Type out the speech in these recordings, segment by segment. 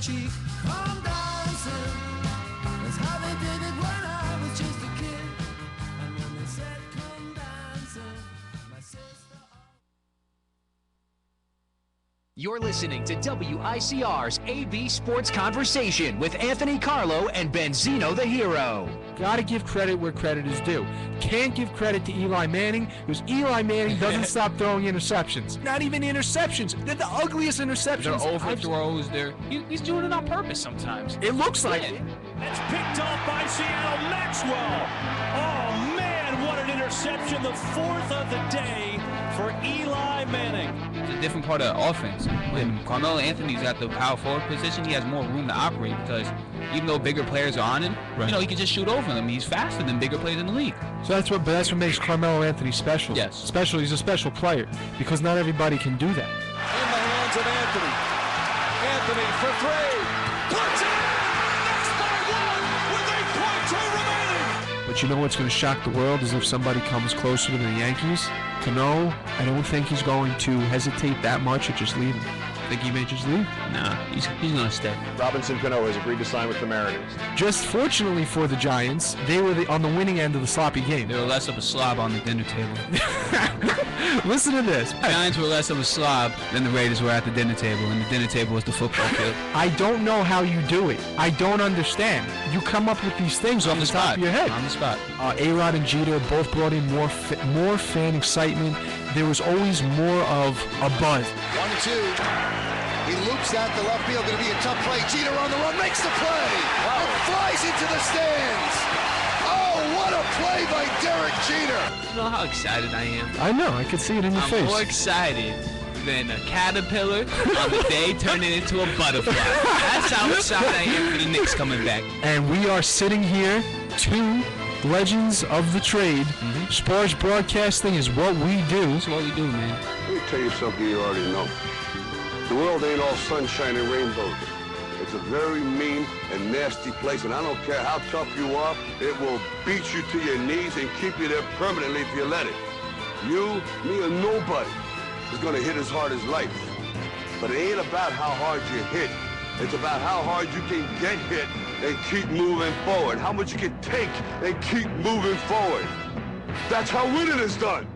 cheek. Come dancing. That's how they did it when I was just a kid. And when they said come dancing, my sister. You're listening to WICR's AB Sports Conversation with Anthony Carlo and Benzino the Hero. Got to give credit where credit is due. Can't give credit to Eli Manning because Eli Manning doesn't stop throwing interceptions. Not even interceptions. They're the ugliest interceptions. They're overthrows. He's doing it on purpose sometimes. It looks like it. That's picked off by Seattle Maxwell. Oh, man, what an interception. The fourth of the day for Eli Manning. It's a different part of the offense. When Carmelo Anthony's at the power forward position, he has more room to operate because even though bigger players are on him, he can just shoot over them. He's faster than bigger players in the league. So that's what makes Carmelo Anthony special. Yes. Special. He's a special player because not everybody can do that. In the hands of Anthony. Anthony for three. Puts it in. Next by one with 8.2 remaining. But you know what's going to shock the world is if somebody comes closer to the Yankees. Cano, I don't think he's going to hesitate that much or just leave him. Think he may just leave? Nah, he's going to stay. Robinson Cano has agreed to sign with the Mariners. Just fortunately for the Giants, they were on the winning end of the sloppy game. They were less of a slob on the dinner table. Listen to this. The Giants were less of a slob than the Raiders were at the dinner table, and the dinner table was the football field. I don't know how you do it. I don't understand. You come up with these things off the top of your head. On the spot. A-Rod and Jeter both brought in more fan excitement. There was always more of a buzz. 1-2. He loops out the left field. Going to be a tough play. Jeter on the run, makes the play. And flies into the stands. Oh, what a play by Derek Jeter. You know how excited I am? I know. I could see it in your face. I'm more excited than a caterpillar on the day turning into a butterfly. That's how excited I am for the Knicks coming back. And we are sitting here, two legends of the trade. Sports broadcasting is what we do. That's what we do, man. Let me tell you something you already know. The world ain't all sunshine and rainbows. It's a very mean and nasty place, and I don't care how tough you are, it will beat you to your knees and keep you there permanently if you let it. You, me, or nobody is gonna hit as hard as life. But it ain't about how hard you hit. It's about how hard you can get hit and keep moving forward. How much you can take and keep moving forward. That's how winning is done.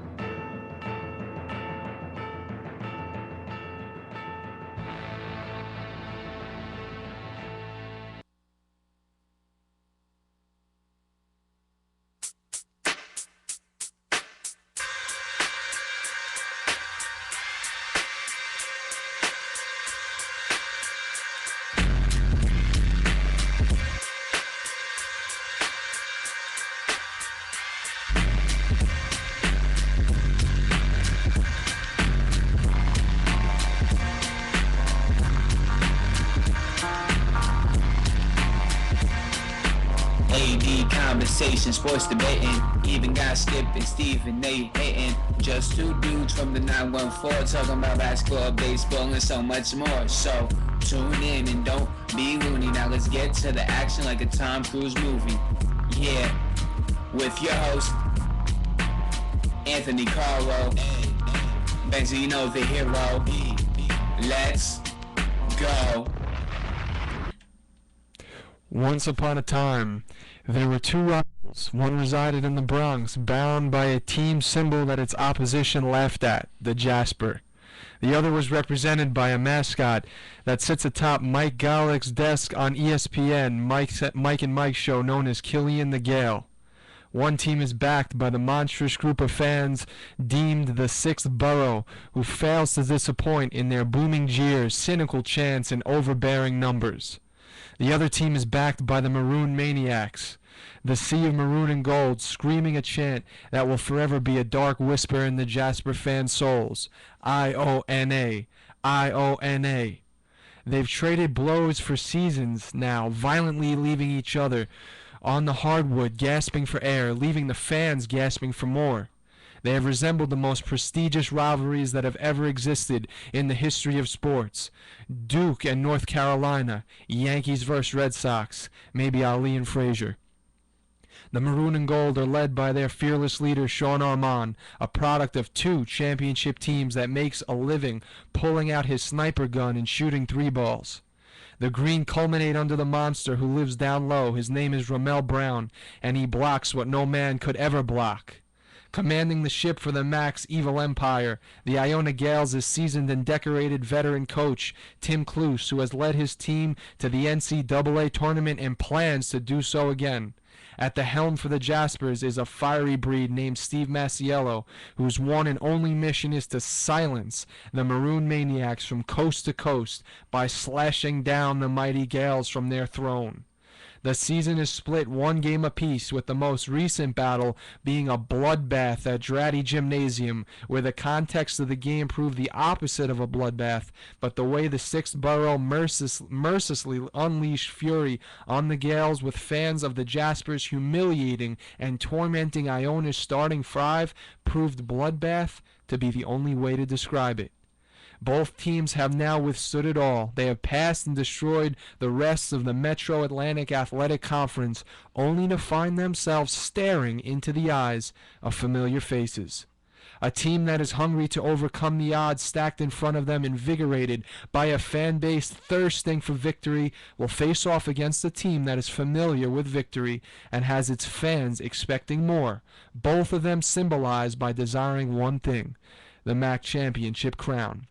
Conversation, sports debating, even got Skip and Stephen A. hating. Just two dudes from the 914 talking about basketball, baseball, and so much more. So tune in and don't be loony. Now let's get to the action like a Tom Cruise movie. Yeah, with your host Anthony Carlo, Benzino the Hero. Let's go. Once upon a time, there were two rivals. One resided in the Bronx, bound by a team symbol that its opposition laughed at, the Jasper. The other was represented by a mascot that sits atop Mike Golick's desk on ESPN, Mike and Mike's show, known as Killian the Gale. One team is backed by the monstrous group of fans deemed the Sixth Borough, who fails to disappoint in their booming jeers, cynical chants, and overbearing numbers. The other team is backed by the Maroon Maniacs, the sea of maroon and gold, screaming a chant that will forever be a dark whisper in the Jasper fans' souls. I-O-N-A, I-O-N-A. They've traded blows for seasons now, violently leaving each other on the hardwood, gasping for air, leaving the fans gasping for more. They have resembled the most prestigious rivalries that have ever existed in the history of sports. Duke and North Carolina, Yankees versus Red Sox, maybe Ali and Frazier. The Maroon and Gold are led by their fearless leader, Sean Armand, a product of two championship teams that makes a living pulling out his sniper gun and shooting three balls. The Green culminate under the monster who lives down low. His name is Ramel Brown, and he blocks what no man could ever block. Commanding the ship for the Mac's evil empire, the Iona Gales is seasoned and decorated veteran coach Tim Cluse, who has led his team to the NCAA tournament and plans to do so again. At the helm for the Jaspers is a fiery breed named Steve Masiello, whose one and only mission is to silence the Maroon Maniacs from coast to coast by slashing down the mighty Gales from their throne. The season is split one game apiece, with the most recent battle being a bloodbath at Dratty Gymnasium, where the context of the game proved the opposite of a bloodbath, but the way the Sixth Borough mercilessly unleashed fury on the Gales, with fans of the Jaspers humiliating and tormenting Iona's starting five, proved bloodbath to be the only way to describe it. Both teams have now withstood it all. They have passed and destroyed the rest of the Metro Atlantic Athletic Conference, only to find themselves staring into the eyes of familiar faces. A team that is hungry to overcome the odds stacked in front of them, invigorated by a fan base thirsting for victory, will face off against a team that is familiar with victory and has its fans expecting more, both of them symbolized by desiring one thing: the MAC championship crown.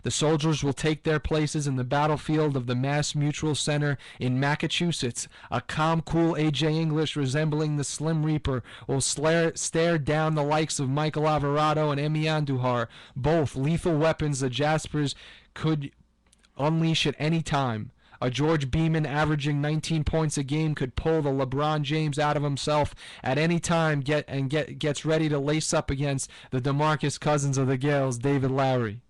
The Soldiers will take their places in the battlefield of the Mass Mutual Center in Massachusetts. A calm, cool A.J. English resembling the Slim Reaper will stare down the likes of Michael Alvarado and Emi Andujar, both lethal weapons the Jaspers could unleash at any time. A George Beeman averaging 19 points a game could pull the LeBron James out of himself at any time, gets ready to lace up against the DeMarcus Cousins of the Gales, David Lowry.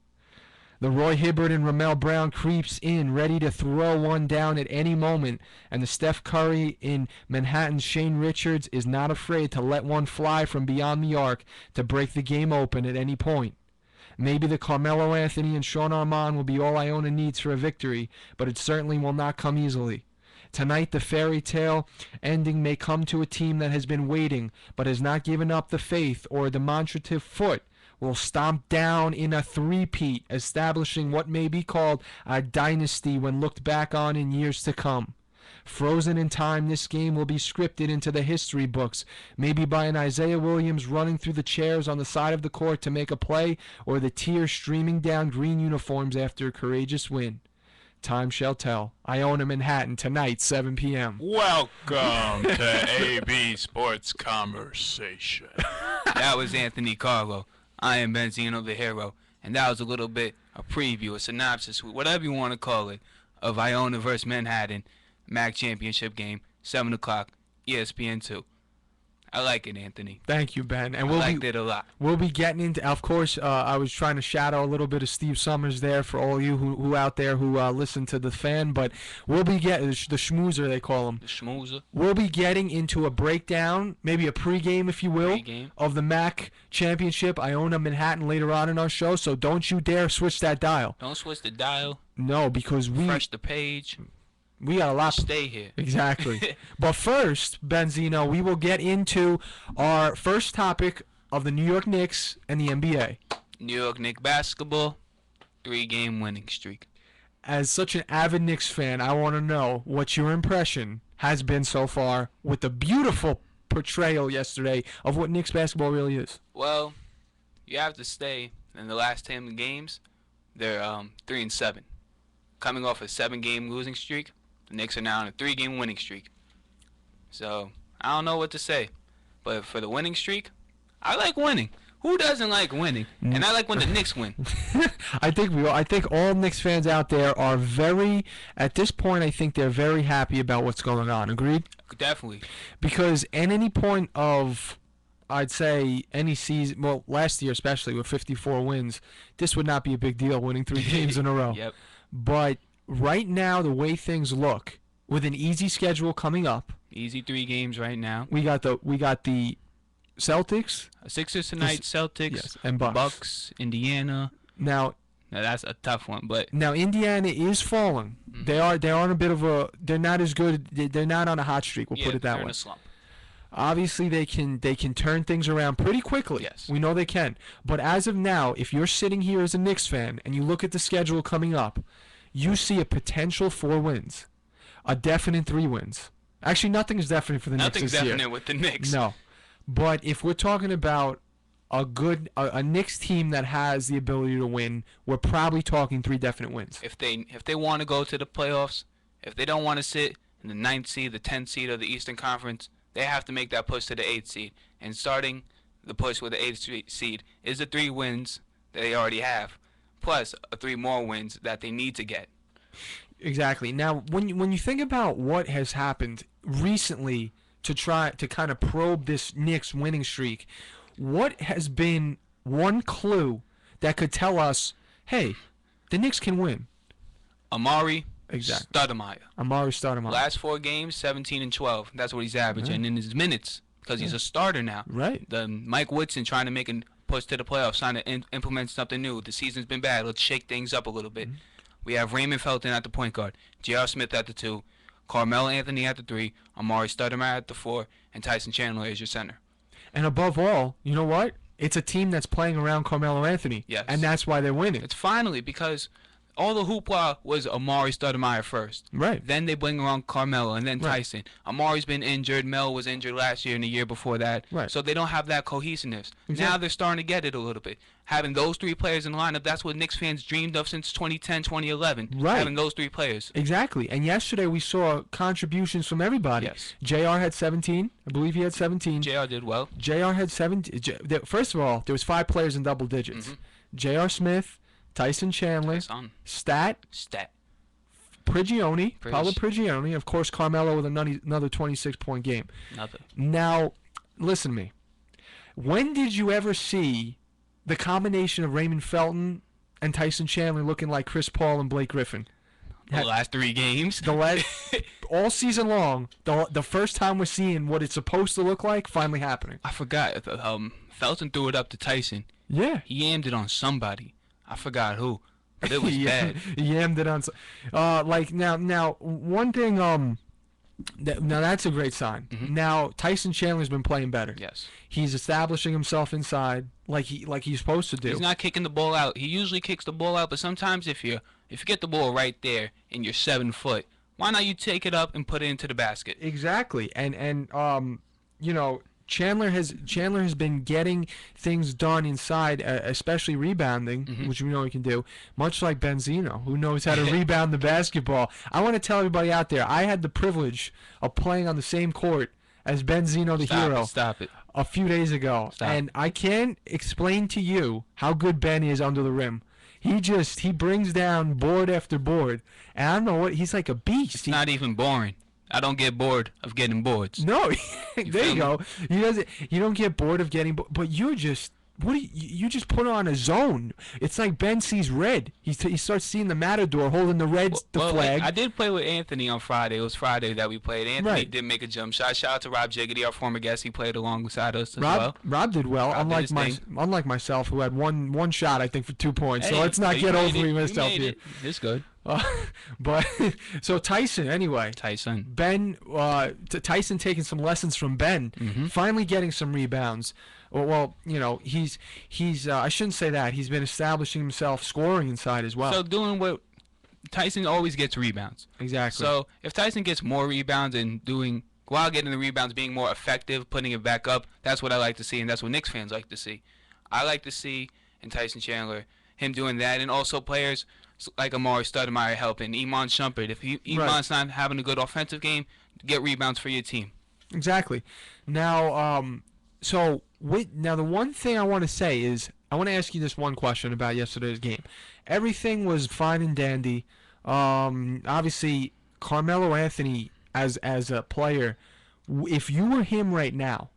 The Roy Hibbert and Ramel Brown creeps in, ready to throw one down at any moment, and the Steph Curry in Manhattan's Shane Richards is not afraid to let one fly from beyond the arc to break the game open at any point. Maybe the Carmelo Anthony and Sean Armand will be all Iona needs for a victory, but it certainly will not come easily. Tonight, the fairy tale ending may come to a team that has been waiting, but has not given up the faith, or a demonstrative foot will stomp down in a three-peat, establishing what may be called a dynasty when looked back on in years to come. Frozen in time, this game will be scripted into the history books, maybe by an Isaiah Williams running through the chairs on the side of the court to make a play, or the tears streaming down green uniforms after a courageous win. Time shall tell. Iona, Manhattan, tonight, 7 p.m. Welcome to AB Sports Conversation. That was Anthony Carlo. I am Benzino the Hero, and that was a little bit, a preview, a synopsis, whatever you want to call it, of Iona versus Manhattan MAC championship game, 7 o'clock, ESPN 2. I like it, Anthony. Thank you, Ben. And I liked it a lot. We'll be getting into, of course, I was trying to shadow a little bit of Steve Summers there for all you who out there who listen to The Fan, but we'll be getting, the schmoozer they call him. The schmoozer. We'll be getting into a breakdown, maybe a pregame, if you will, of the MAC championship, Iona, Manhattan, later on in our show, so don't you dare switch that dial. Don't switch the dial. No, because refresh the page. We got a lot. Stay here. Exactly. But first, Benzino, we will get into our first topic of the New York Knicks and the NBA. New York Knicks basketball, 3-game winning streak. As such an avid Knicks fan, I want to know what your impression has been so far with the beautiful portrayal yesterday of what Knicks basketball really is. Well, you have to stay in the last 10 games. They're 3-7. Coming off a 7-game losing streak, the Knicks are now on a 3-game winning streak. So, I don't know what to say. But for the winning streak, I like winning. Who doesn't like winning? And I like when the Knicks win. I think all Knicks fans out there are at this point, I think they're very happy about what's going on. Agreed? Definitely. Because at any point of, I'd say, any season, well, last year especially with 54 wins, this would not be a big deal, winning 3 games in a row. Yep. But right now, the way things look, with an easy schedule coming up, easy 3 games right now. We got the Celtics, Sixers tonight, Celtics, yes, and Bucks, Indiana. Now that's a tough one, but now Indiana is falling. Mm-hmm. They're on a bit of a. They're not as good. They're not on a hot streak. We'll put it that they're way. in a slump. Obviously, they can turn things around pretty quickly. Yes. We know they can. But as of now, if you're sitting here as a Knicks fan and you look at the schedule coming up, you see a potential 4 wins, a definite 3 wins. Actually, nothing is definite for the Knicks Nothing's this year. definite with the Knicks. No, but if we're talking about a Knicks team that has the ability to win, we're probably talking 3 definite wins. If they want to go to the playoffs, if they don't want to sit in the 9th seed, the 10th seed of the Eastern Conference, they have to make that push to the 8th seed. And starting the push with the 8th seed is the 3 wins that they already have, plus 3 more wins that they need to get. Exactly. Now, when you think about what has happened recently to try to kind of probe this Knicks winning streak, what has been one clue that could tell us, hey, the Knicks can win? Amari Exactly. Stoudemire. Amari Stoudemire. Last 4 games, 17 and 12. That's what he's averaging. And in his minutes, because he's a starter now. Right. The Mike Woodson trying to make a push to the playoffs, trying to implement something new. The season's been bad. Let's shake things up a little bit. We have Raymond Felton at the point guard, J.R. Smith at the 2, Carmelo Anthony at the 3, Amari Stoudemire at the 4, and Tyson Chandler as your center. And above all, you know what? It's a team that's playing around Carmelo Anthony. Yes. And that's why they're winning. It's finally because all the hoopla was Amari Stoudemire first. Right. Then they bring around Carmelo and then Right. Tyson. Amari's been injured. Mel was injured last year and the year before that. Right. So they don't have that cohesiveness. Exactly. Now they're starting to get it a little bit. Having those 3 players in the lineup, that's what Knicks fans dreamed of since 2010, 2011. Right. Having those 3 players. Exactly. And yesterday we saw contributions from everybody. Yes. JR had 17. I believe he had 17. JR did well. JR had 17. First of all, there was 5 players in double digits. JR Smith, Tyson Chandler, Son. Stat, Prigioni, Paolo Prigioni, of course Carmelo with another 26-point game. Nothing. Now, listen to me. When did you ever see the combination of Raymond Felton and Tyson Chandler looking like Chris Paul and Blake Griffin? The last 3 games. All season long, the first time we're seeing what it's supposed to look like finally happening. I forgot. Felton threw it up to Tyson. Yeah. He aimed it on somebody. I forgot who. But it was bad. He yammed it on. Like now one thing. Now that's a great sign. Now Tyson Chandler's been playing better. Yes. He's establishing himself inside like he's supposed to do. He's not kicking the ball out. He usually kicks the ball out, but sometimes if you get the ball right there and you're 7 foot, why not you take it up and put it into the basket? Exactly. And you know, Chandler has been getting things done inside, especially rebounding, which we know he can do, much like Benzino, who knows how to rebound the basketball. I want to tell everybody out there, I had the privilege of playing on the same court as Benzino the hero. Stop it. A few days ago. And I can't explain to you how good Ben is under the rim. He brings down board after board. And I don't know what, he's like a beast. It's not even boring. I don't get bored of getting boards. No, there feel you me? go. You don't get bored of getting, but you're just you just put on a zone. It's like Ben sees red. He starts seeing the Matador holding the flag. I did play with Anthony on Friday. It was Friday that we played. Anthony Right. did make a jump shot. Shout out to Rob Jiggity, our former guest. He played alongside us as well. Rob did well, Rob did his unlike myself, who had one shot I think for 2 points. So Hey, let's not you get made overly it. messed You up made here. it. It's good. But so Tyson anyway. Tyson. Ben Tyson taking some lessons from Ben, finally getting some rebounds. Well, you know, he's I shouldn't say that. He's been establishing himself scoring inside as well. So doing what Tyson always gets rebounds. Exactly. So if Tyson gets more rebounds and while getting the rebounds, being more effective, putting it back up, that's what I like to see, and that's what Knicks fans like to see. I like to see in Tyson Chandler him doing that, and also players like Amari Stoudemire helping, Iman Shumpert. If Iman's not having a good offensive game, get rebounds for your team. Exactly. Now, now the one thing I want to say is I want to ask you this one question about yesterday's game. Everything was fine and dandy. Obviously, Carmelo Anthony as a player, if you were him right now,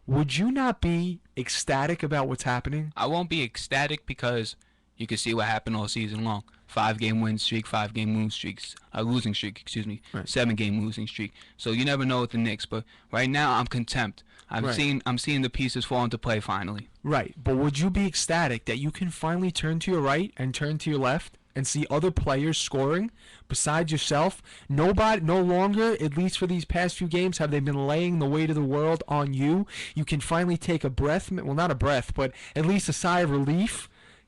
would you not be ecstatic about what's happening? I won't be ecstatic because you can see what happened all season long. 5-game win streak, 5-game losing streak, excuse me. Right. 7-game losing streak. So you never know with the Knicks, but right now I'm content. I'm seeing the pieces fall into play finally. Right, but would you be ecstatic that you can finally turn to your right and turn to your left and see other players scoring besides yourself? No longer, at least for these past few games, have they been laying the weight of the world on you. You can finally take a breath, well, not a breath, but at least a sigh of relief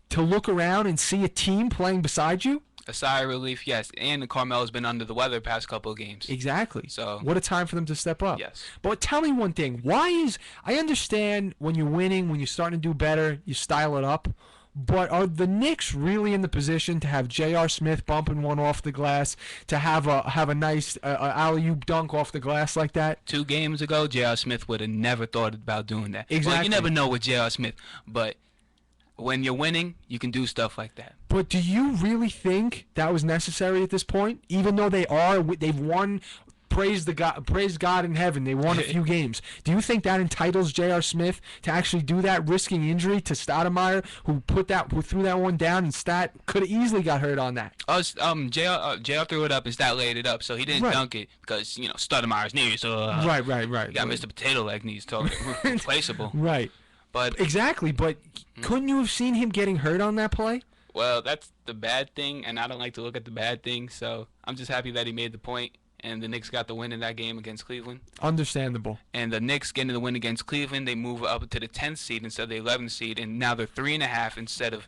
to look around and see a team playing beside you. A sigh of relief, yes. And Carmelo's been under the weather the past couple of games. Exactly. So what a time for them to step up. Yes. But tell me one thing. I understand when you're winning, when you're starting to do better, you style it up. But are the Knicks really in the position to have J.R. Smith bumping one off the glass, to have a nice alley-oop dunk off the glass like that? 2 games ago, J.R. Smith would have never thought about doing that. Exactly. Well, you never know with J.R. Smith, but when you're winning, you can do stuff like that. But do you really think that was necessary at this point? Even though they've won, praise God in heaven, they won a few games. Do you think that entitles J.R. Smith to actually do that, risking injury to Stoudemire, who threw that one down, and Stat could have easily got hurt on that? JR threw it up and Stat laid it up, so he didn't dunk it because Stoudemire's knees. Right. You got Mr. Potato Leg knees, totally replaceable. Right. But exactly. But couldn't you have seen him getting hurt on that play? Well, that's the bad thing, and I don't like to look at the bad thing. So I'm just happy that he made the point, and the Knicks got the win in that game against Cleveland. Understandable. And the Knicks getting the win against Cleveland, they move up to the 10th seed instead of the 11th seed, and now they're 3.5 instead of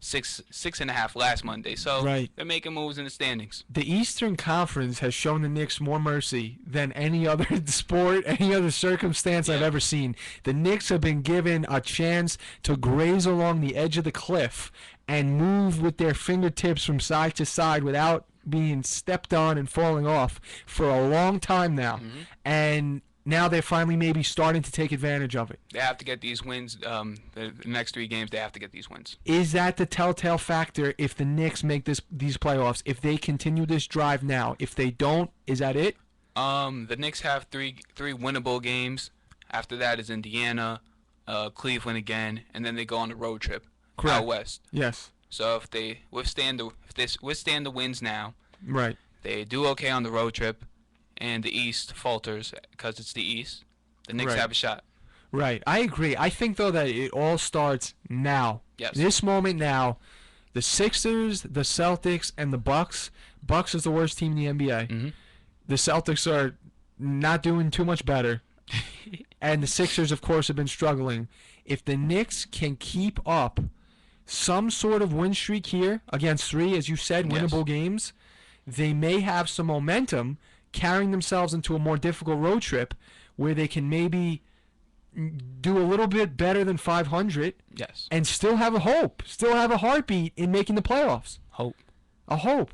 6.5 last Monday. So they're making moves in the standings. The Eastern Conference has shown the Knicks more mercy than any other sport, any other circumstance I've ever seen. The Knicks have been given a chance to graze along the edge of the cliff and move with their fingertips from side to side without being stepped on and falling off for a long time now. And now they're finally maybe starting to take advantage of it. They have to get these wins. The next 3 games, they have to get these wins. Is that the telltale factor if the Knicks make these playoffs? If they continue this drive now, if they don't, is that it? The Knicks have three winnable games. After that is Indiana, Cleveland again, and then they go on the road trip out west. Yes. So if they withstand the wins now, right, they do okay on the road trip, and the East falters because it's the East. The Knicks have a shot. Right. I agree. I think, though, that it all starts now. Yes. This moment now. The Sixers, the Celtics, and the Bucks. Bucks is the worst team in the NBA. The Celtics are not doing too much better. And the Sixers, of course, have been struggling. If the Knicks can keep up some sort of win streak here against 3, as you said, winnable games, they may have some momentum carrying themselves into a more difficult road trip where they can maybe do a little bit better than 500 and still have a hope, still have a heartbeat in making the playoffs. A hope.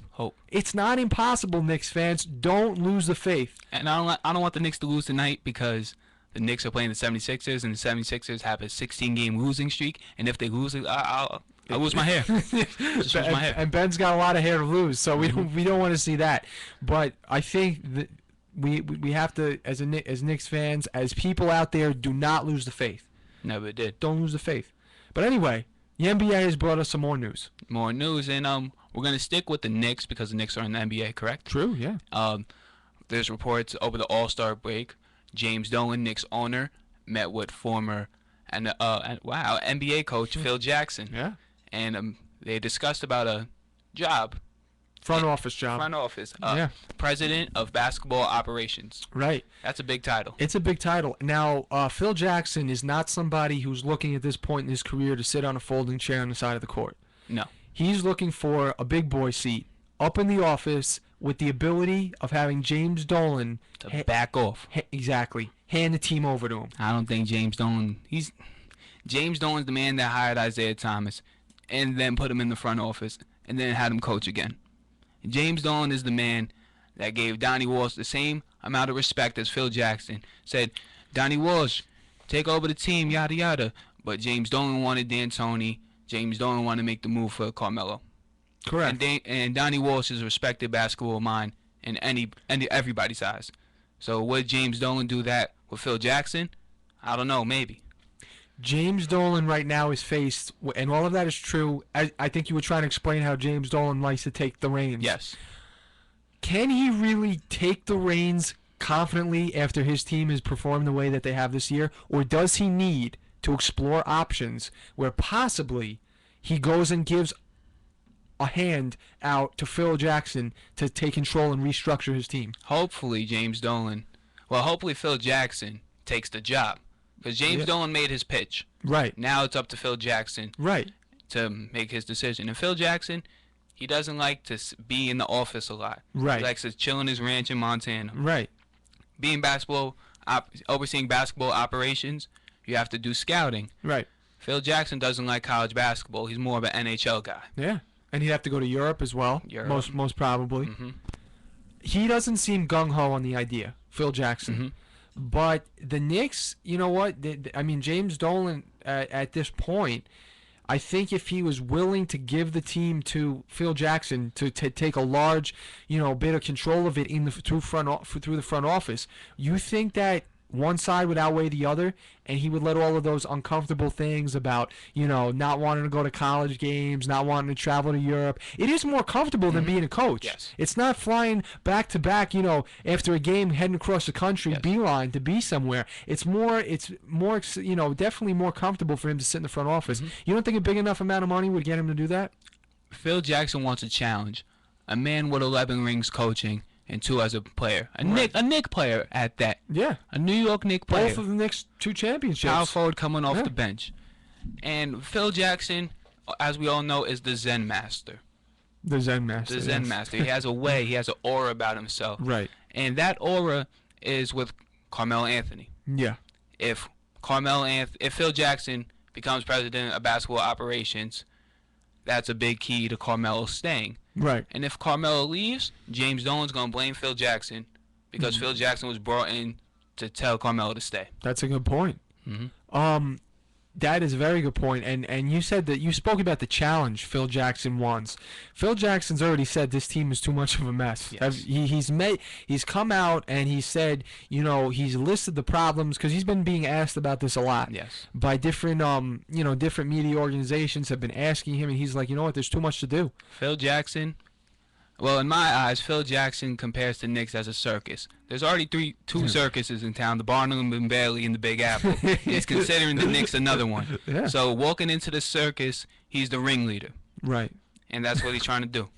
It's not impossible, Knicks fans. Don't lose the faith. And I don't want the Knicks to lose tonight because the Knicks are playing the 76ers, and the 76ers have a 16-game losing streak, and if they lose it, I'll lose my hair. Just lose my hair. And Ben's got a lot of hair to lose, so we don't want to see that. But I think that we have to, as Knicks fans, as people out there, do not lose the faith. Never did. Don't lose the faith. But anyway, the NBA has brought us some more news. More news, and we're gonna stick with the Knicks because the Knicks are in the NBA, correct? True. Yeah. There's reports over the All-Star break. James Dolan, Knicks owner, met with former NBA coach Phil Jackson. Yeah. And they discussed about a job. Front office job. Front office. President of Basketball Operations. Right. That's a big title. It's a big title. Now, Phil Jackson is not somebody who's looking at this point in his career to sit on a folding chair on the side of the court. No. He's looking for a big boy seat up in the office with the ability of having James Dolan to back off. Exactly. Hand the team over to him. I don't think James Dolan's the man that hired Isaiah Thomas and then put him in the front office and then had him coach again. James Dolan is the man that gave Donnie Walsh the same amount of respect as Phil Jackson. Said, Donnie Walsh, take over the team, yada yada. But James Dolan wanted D'Antoni. James Dolan wanted to make the move for Carmelo. Correct. And Donnie Walsh is a respected basketball mind in everybody's eyes. So would James Dolan do that with Phil Jackson? I don't know, maybe. James Dolan right now is faced, and all of that is true. I think you were trying to explain how James Dolan likes to take the reins. Yes. Can he really take the reins confidently after his team has performed the way that they have this year? Or does he need to explore options where possibly he goes and gives a hand out to Phil Jackson to take control and restructure his team? Hopefully Phil Jackson takes the job. Because James Dolan made his pitch. Right. Now it's up to Phil Jackson. Right. To make his decision. And Phil Jackson, he doesn't like to be in the office a lot. Right. He likes to chill in his ranch in Montana. Right. Being overseeing basketball operations, you have to do scouting. Right. Phil Jackson doesn't like college basketball. He's more of an NHL guy. Yeah. And he'd have to go to Europe as well. Europe. Most probably. Mm-hmm. He doesn't seem gung-ho on the idea, Phil Jackson. Mm-hmm. But the Knicks, you know what? I mean, James Dolan, at this point, I think if he was willing to give the team to Phil Jackson to take a large, bit of control of it through the front office, you think that one side would outweigh the other, and he would let all of those uncomfortable things about, not wanting to go to college games, not wanting to travel to Europe. It is more comfortable than being a coach. Yes. It's not flying back to back, after a game, heading across the country, beeline to be somewhere. It's more, definitely more comfortable for him to sit in the front office. You don't think a big enough amount of money would get him to do that? Phil Jackson wants a challenge. A man with 11 rings coaching and 2 as a player. A Knick player at that. Yeah. A New York Knick player. Both of the Knicks 2 championships. Power forward coming off the bench. And Phil Jackson, as we all know, is the Zen master. The Zen master. The Zen master. He has a way. He has an aura about himself. Right. And that aura is with Carmelo Anthony. Yeah. If Phil Jackson becomes president of basketball operations, that's a big key to Carmelo staying. Right. And if Carmelo leaves, James Dolan's going to blame Phil Jackson because Phil Jackson was brought in to tell Carmelo to stay. That's a good point. Mm-hmm. That is a very good point. And you said that you spoke about the challenge Phil Jackson wants. Phil Jackson's already said this team is too much of a mess. Yes. He's come out and he said, he's listed the problems because he's been being asked about this a lot. Yes. By different different media organizations have been asking him, and he's like, there's too much to do. Phil Jackson, well, in my eyes, Phil Jackson compares the Knicks as a circus. There's already two circuses in town, the Barnum and Bailey and the Big Apple. He's considering the Knicks another one. Yeah. So walking into the circus, he's the ringleader. Right. And that's what he's trying to do.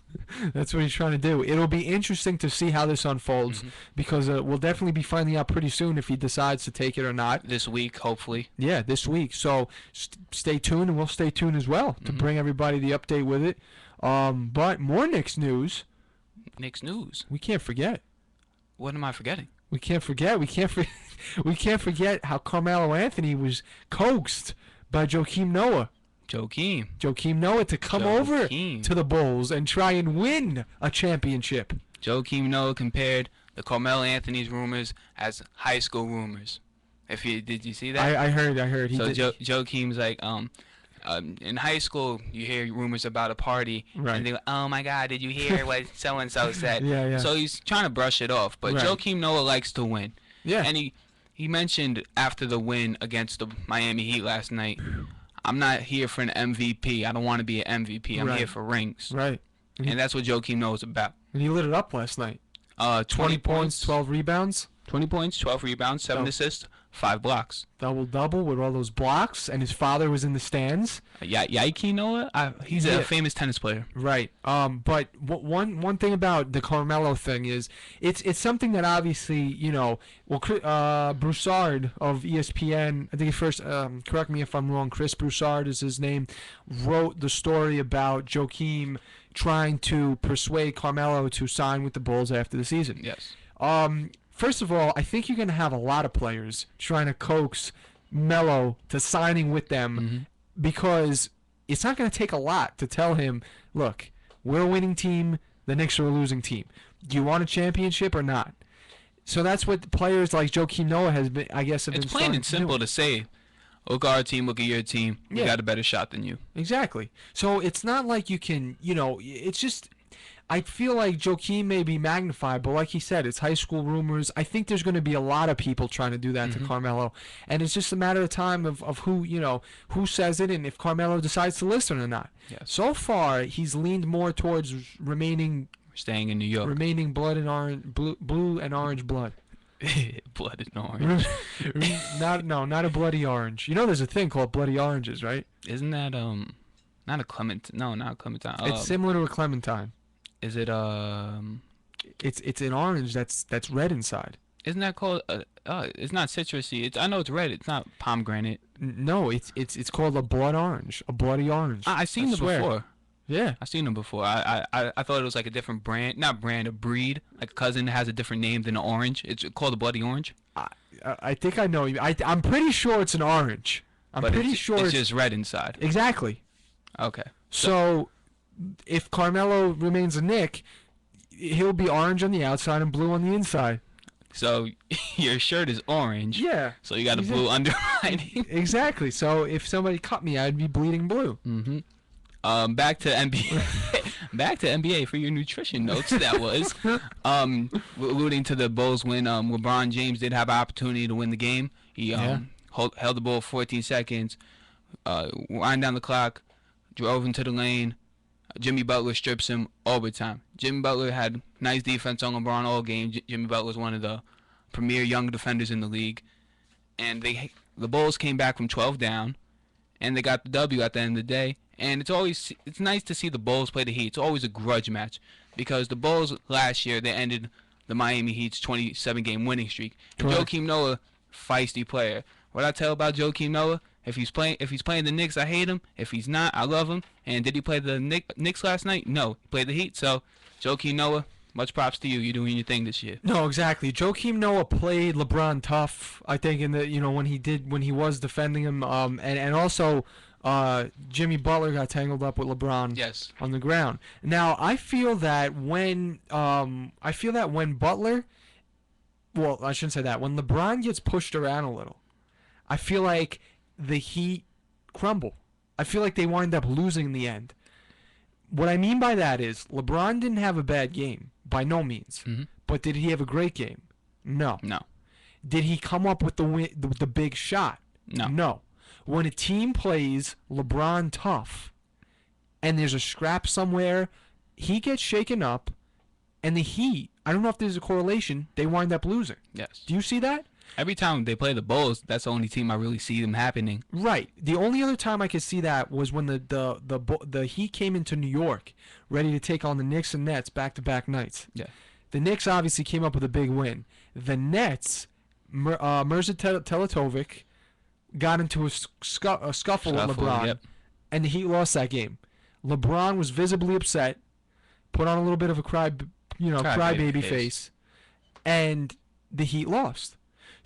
That's what he's trying to do. It'll be interesting to see how this unfolds because we'll definitely be finding out pretty soon if he decides to take it or not. This week, hopefully. Yeah, this week. So stay tuned, and we'll stay tuned as well to bring everybody the update with it. But more Knicks news. Knicks news. We can't forget. What am I forgetting? We can't forget. We can't forget how Carmelo Anthony was coaxed by Joakim Noah. Joakim Noah to come over to the Bulls and try and win a championship. Joakim Noah compared the Carmelo Anthony's rumors as high school rumors. Did you see that? I heard. So Joakim's like, in high school, you hear rumors about a party, and they go, "Oh my God, did you hear what so and so said?" Yeah. So he's trying to brush it off, but Joakim Noah likes to win. Yeah. And he mentioned after the win against the Miami Heat last night, "I'm not here for an MVP. I don't want to be an MVP. I'm here for rings." Right. And that's what Joakim Noah's about. And he lit it up last night. 20 points, 12 rebounds. 20 points, 12 rebounds, 7 assists, 5 blocks. Double with all those blocks, and his father was in the stands. Yikey Noah? He's a famous tennis player. Right. But one thing about the Carmelo thing is it's something that obviously, Broussard of ESPN, I think he first, correct me if I'm wrong, Chris Broussard is his name, wrote the story about Joakim trying to persuade Carmelo to sign with the Bulls after the season. Yes. First of all, I think you're going to have a lot of players trying to coax Melo to signing with them because it's not going to take a lot to tell him, look, we're a winning team, the Knicks are a losing team. Do you want a championship or not? So that's what players like Joakim Noah have been It's plain and simple to say, look at our team, look at your team, we got a better shot than you. Exactly. So it's not like you can, it's just... I feel like Joakim may be magnified, but like he said, it's high school rumors. I think there's going to be a lot of people trying to do that to Carmelo, and it's just a matter of time of who who says it and if Carmelo decides to listen or not. Yes. So far, he's leaned more towards staying in New York, remaining blood and orange, blue and orange blood. Blood and orange. not a bloody orange. There's a thing called bloody oranges, right? Isn't that not a clementine? No, not a clementine. It's similar to a clementine. Is it It's an orange that's red inside. Isn't that called? It's not citrusy. I know it's red. It's not pomegranate. No, it's called a blood orange, a bloody orange. I've seen it before. Yeah. I've seen them before. I thought it was like a different brand, not brand, a breed. Like a cousin that has a different name than an orange. It's called a bloody orange. I think I know you. I'm pretty sure it's an orange. I'm But pretty it's, sure it's just red inside. exactly. Okay. So if Carmelo remains a Knick, he'll be orange on the outside and blue on the inside. So your shirt is orange. Yeah. So you got a blue underlining. Exactly. So if somebody cut me, I'd be bleeding blue. Back to NBA. Back to NBA for your nutrition notes. That was alluding to the Bulls win. LeBron James did have an opportunity to win the game. He held the ball 14 seconds, wind down the clock, drove into the lane. Jimmy Butler strips him overtime. Jimmy Butler had nice defense on LeBron all game. Jimmy Butler was one of the premier young defenders in the league, and the Bulls came back from 12 down, and they got the W at the end of the day. And it's nice to see the Bulls play the Heat. It's always a grudge match because the Bulls last year they ended the Miami Heat's 27-game winning streak. And Joakim Noah, feisty player. What I tell about Joakim Noah? If he's playing the Knicks, I hate him. If he's not, I love him. And did he play the Knicks last night? No, he played the Heat. So, Joakim Noah, much props to you. You're doing your thing this year. No, exactly. Joakim Noah played LeBron tough. I think in the when he was defending him. And also, Jimmy Butler got tangled up with LeBron. Yes. On the ground. Now I feel that when Butler, well, I shouldn't say that. When LeBron gets pushed around a little, I feel like the Heat crumble. I feel like they wind up losing in the end. What I mean by that is LeBron didn't have a bad game, by no means. But did he have a great game? No. No. Did he come up with the big shot? No. No. When a team plays LeBron tough and there's a scrap somewhere, he gets shaken up, and the Heat, I don't know if there's a correlation, they wind up losing. Yes. Do you see that? Every time they play the Bulls, that's the only team I really see them happening. Right. The only other time I could see that was when the Heat came into New York, ready to take on the Knicks and Nets back-to-back nights. Yeah. The Knicks obviously came up with a big win. The Nets, Mirza Teletovic got into a scuffle with LeBron, yep. and the Heat lost that game. LeBron was visibly upset, put on a little bit of a crybaby face, and the Heat lost.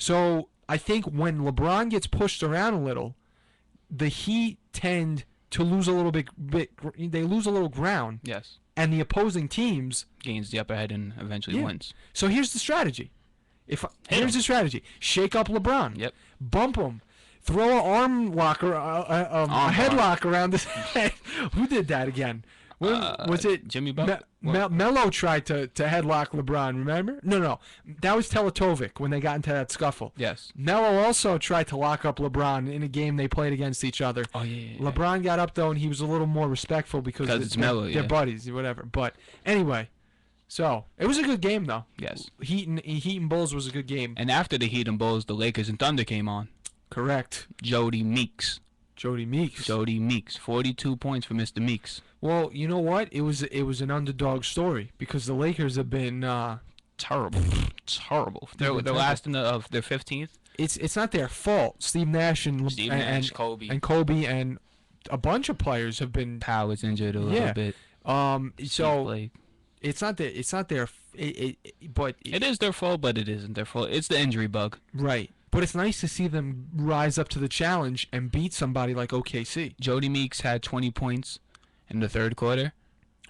So I think when LeBron gets pushed around a little, the Heat tend to lose a little bit. They lose a little ground. Yes. And the opposing teams gains the upper head and eventually wins. So here's the strategy. Here's the strategy: shake up LeBron. Yep. Bump him. Throw an arm locker, a headlock around his head. Who did that again? Was it Jimmy Butler? Melo tried to headlock LeBron, remember? No. That was Teletovic when they got into that scuffle. Yes. Melo also tried to lock up LeBron in a game they played against each other. Oh, yeah. LeBron got up, though, and he was a little more respectful because it's Melo, they're buddies, whatever. But anyway, so it was a good game, though. Yes. Heat and Bulls was a good game. And after the Heat and Bulls, the Lakers and Thunder came on. Correct. Jody Meeks, 42 points for Mr. Meeks. Well, you know what? It was an underdog story because the Lakers have been terrible. They're last of their 15th. It's not their fault. Steve Nash and Kobe and a bunch of players have been. Powell's injured a little bit. So it's not their. But it is their fault, but it isn't their fault. It's the injury bug. Right. But it's nice to see them rise up to the challenge and beat somebody like OKC. Jody Meeks had 20 points in the third quarter,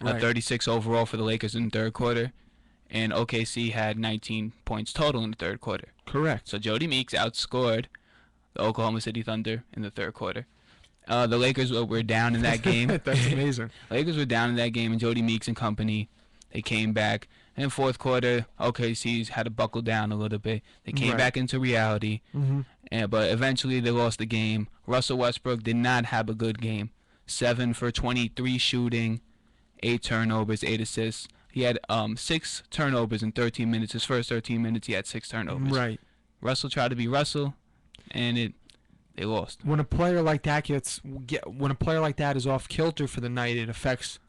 36 overall for the Lakers in the third quarter, and OKC had 19 points total in the third quarter. Correct. So Jody Meeks outscored the Oklahoma City Thunder in the third quarter. The Lakers were down in that game. That's amazing. Lakers were down in that game, and Jody Meeks and company, they came back. In the fourth quarter, OKC's had to buckle down a little bit. They came back into reality, but eventually they lost the game. Russell Westbrook did not have a good game. 7 for 23 shooting, 8 turnovers, 8 assists. He had 6 turnovers in 13 minutes. His first 13 minutes, he had 6 turnovers. Right. Russell tried to be Russell, and they lost. When a player like that is off kilter for the night, it affects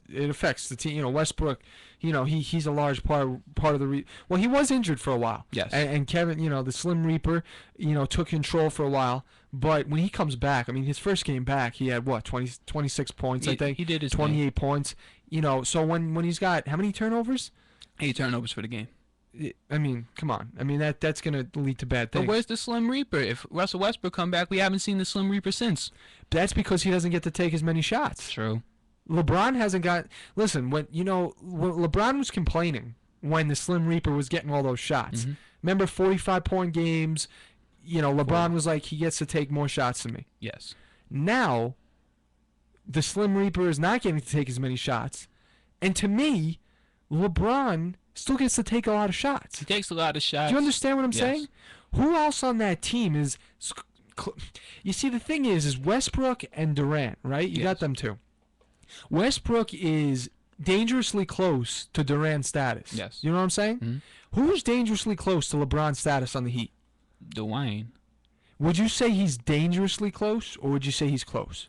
it affects the team. You know, Westbrook, you know, he's a large part of the well, he was injured for a while. Yes. And Kevin, you know, the Slim Reaper, you know, took control for a while. But when he comes back, I mean, his first game back, he had what, 26 points, I think. He did his 28 points. You know, so when he's got how many turnovers? 8 turnovers for the game. I mean, come on. I mean, that's going to lead to bad things. But where's the Slim Reaper? If Russell Westbrook come back, we haven't seen the Slim Reaper since. That's because he doesn't get to take as many shots. True. LeBron hasn't got. Listen, when LeBron was complaining when the Slim Reaper was getting all those shots. Mm-hmm. Remember 45-point games? You know, LeBron was like, he gets to take more shots than me. Yes. Now, the Slim Reaper is not getting to take as many shots, and to me, LeBron still gets to take a lot of shots. He takes a lot of shots. Do you understand what I'm Yes. saying? Who else on that team is? You see, the thing is Westbrook and Durant, right? You got Yes. them two. Westbrook is dangerously close to Durant's status. Yes. You know what I'm saying? Mm-hmm. Who's dangerously close to LeBron's status on the Heat? Dwayne. Would you say he's dangerously close, or would you say he's close?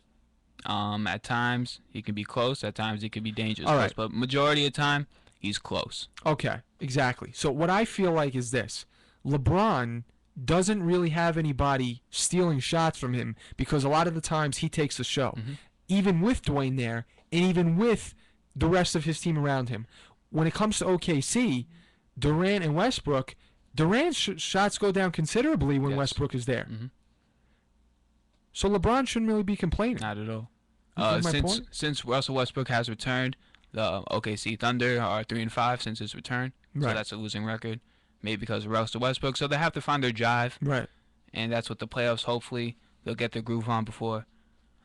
At times he can be close. At times he can be dangerous. All close, right. But majority of the time he's close. Okay, exactly. So what I feel like is this. LeBron doesn't really have anybody stealing shots from him because a lot of the times he takes the show. Mm-hmm. Even with Dwayne there, and even with the rest of his team around him. When it comes to OKC, Durant and Westbrook, Durant's shots go down considerably when Yes. Westbrook is there. Mm-hmm. So LeBron shouldn't really be complaining. Not at all. You get my Since point? since Russell Westbrook has returned, the OKC Thunder are 3-5 since his return. So Right. that's a losing record. Maybe because of Russell Westbrook. So they have to find their jive. Right. And that's what the playoffs, hopefully, they'll get their groove on before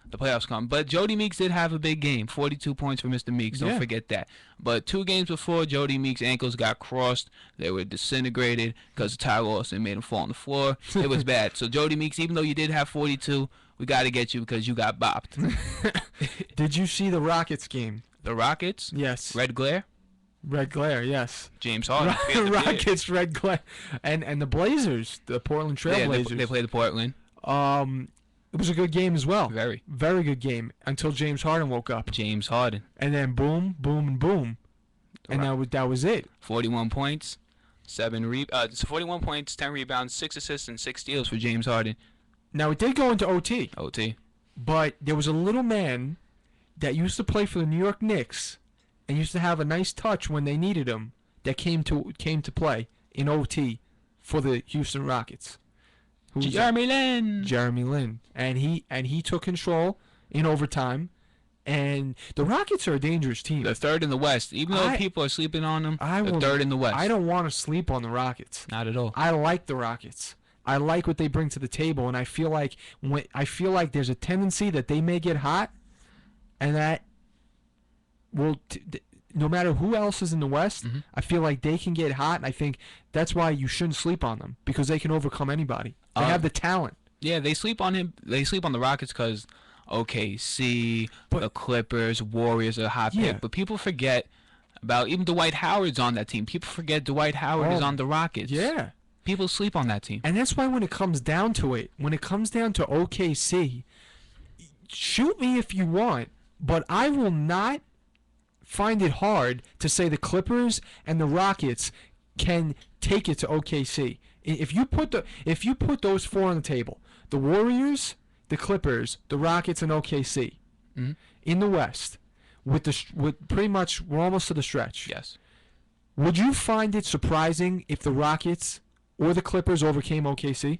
the playoffs come. But Jody Meeks did have a big game. 42 points for Mr. Meeks. Don't Yeah. forget that. But 2 games before, Jody Meeks' ankles got crossed. They were disintegrated because Ty Lawson made him fall on the floor. It was bad. So Jody Meeks, even though you did have 42, we got to get you because you got bopped. Did you see the Rockets game? The Rockets, Yes. red glare, Red glare, yes. James Harden. cleared the beard. Rockets, red glare. And the Blazers, the Portland Trail Yeah, Blazers. they played the Portland. It was a good game as well. Very. Very good game until James Harden woke up. James Harden, And then boom, boom, and boom. And that was it. 41 points, 41 points, 10 rebounds, 6 assists, and 6 steals for James Harden. Now, it did go into OT, OT. but there was a little man that used to play for the New York Knicks and used to have a nice touch when they needed him that came to play in OT for the Houston Rockets. Who's Jeremy Lin. Jeremy Lin. And he took control in overtime. And the Rockets are a dangerous team. They're third in the West. Even though people are sleeping on them, they're third in the West. I don't want to sleep on the Rockets. Not at all. I like the Rockets. I like what they bring to the table, and I feel like there's a tendency that they may get hot, and that will no matter who else is in the West, Mm-hmm. I feel like they can get hot, and I think that's why you shouldn't sleep on them because they can overcome anybody. They have the talent. Yeah, they sleep on him. They sleep on the Rockets because OKC, the Clippers, Warriors are a hot Yeah. pick. But people forget about even Dwight Howard's on that team. People forget Dwight Howard is on the Rockets. Yeah. People sleep on that team. And that's why when it comes down to OKC, shoot me if you want, but I will not find it hard to say the Clippers and the Rockets can take it to OKC. If you put those 4 on the table, the Warriors, the Clippers, the Rockets, and OKC in the West, with pretty much we're almost to the stretch. Yes. Would you find it surprising if the Rockets or the Clippers overcame OKC?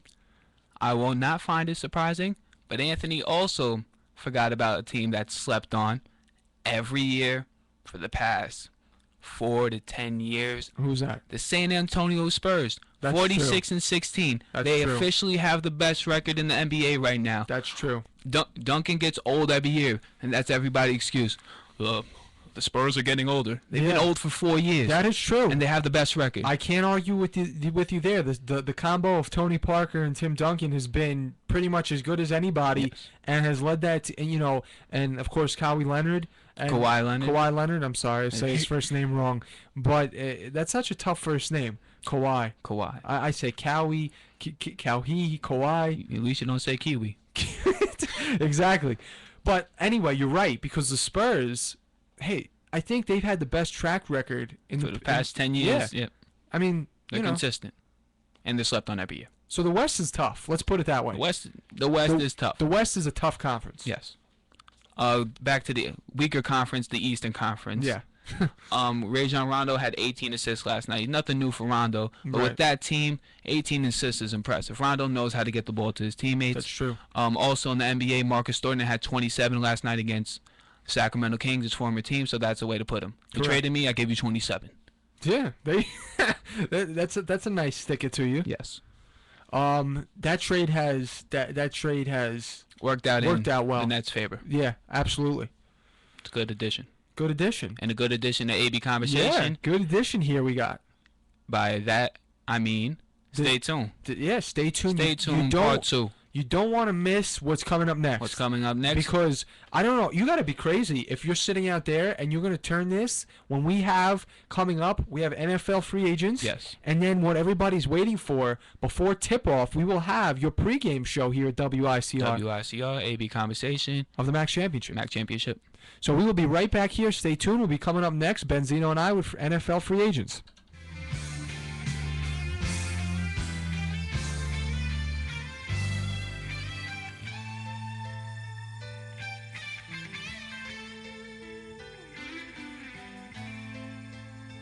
I will not find it surprising, but Anthony also forgot about a team that slept on every year for the past 4 to 10 years. Who's that? The San Antonio Spurs. That's 46 and 16. That's they true. officially have the best record in the NBA right now. That's true. Duncan gets old every year, and that's everybody's excuse. The Spurs are getting older. They've been Yeah. old for 4 years. That is true. And they have the best record. I can't argue with you there. The combo of Tony Parker and Tim Duncan has been pretty much as good as anybody, and has led that to, and of course Kawhi Leonard. And Kawhi Leonard. Kawhi Leonard. I'm sorry, I say his first name wrong, but that's such a tough first name. Kawhi. I say Kawhi, Kawhi. At least you don't say Kiwi. Exactly. But anyway, you're right, because the Spurs, hey, I think they've had the best track record in For the past 10 years. Yeah. Yep. I mean, They're consistent. And they're slept on every year. So the West is tough. Let's put it that way. The West is tough. The West is a tough conference. Yes. Back to the weaker conference, the Eastern Conference. Yeah. Rajon Rondo had 18 assists last night. Nothing new for Rondo, but Right. with that team, 18 assists is impressive. Rondo knows how to get the ball to his teammates. That's true. Also in the NBA, Marcus Thornton had 27 last night against Sacramento Kings, his former team, so that's a way to put him. You Correct. traded me, I gave you 27. Yeah, they that's a nice sticker to you. Yes. That trade has Worked out well. in the Nets' favor. Yeah, absolutely. It's a good addition. Good addition. And a good addition to AB Conversation. Yeah, good addition here we got. By that, I mean, stay tuned. Yeah, stay tuned. Stay tuned, part 2. You don't want to miss what's coming up next. What's coming up next? Because, I don't know, you got to be crazy if you're sitting out there and you're going to turn this, when we have coming up, we have NFL free agents. Yes. And then what everybody's waiting for, before tip-off, we will have your pregame show here at WICR. WICR, AB Conversation. Of the MAC Championship. MAC Championship. So we will be right back here. Stay tuned. We'll be coming up next, Benzino and I, with NFL free agents.